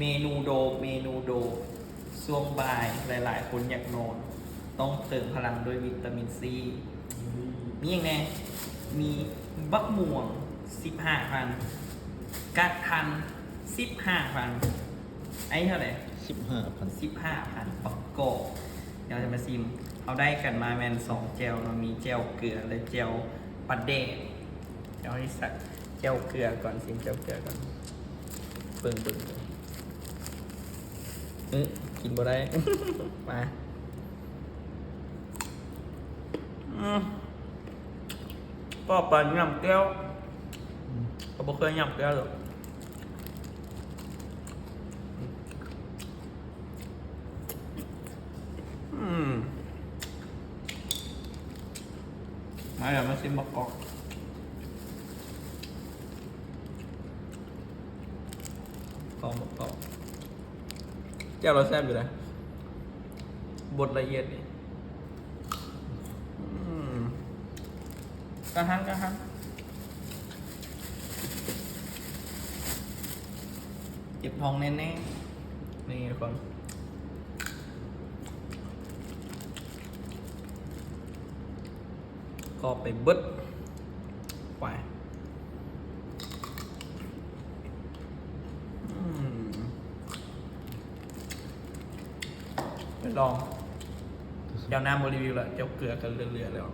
เมนูโดช่วงบ่ายหลายๆ คนอยากนอน ต้องเติมพลังด้วยวิตามินซีมีอย่างไงมีบักม่วง 15,000กะทัน 15,000ไอ้เท่าไหร่ 15,000 ประกอบเดี๋ยวจะมาซิมเอาได้กันมาแมน2เจลมันมีเจลเกลือและเจลปัดเดกเดี๋ยวให้สักเจลเกลือก่อนซิมเจลเกลือก่อนเบิ่งกินบ่ได้ มาก็ปันยำแก้วก็บ่เคยยำแก้วหรอกมาเดี๋ยวมาซิมบักกอกแก้วเราแซ่บอยู่นะบดละเอียดนี่กระหังเจ็บท้องแน่ๆนี่ทุกคนก็ไปบึดไปไปลองเจ้าน้ำรีวิวแล้วเจ้าเกลือกันเรือๆแล้ว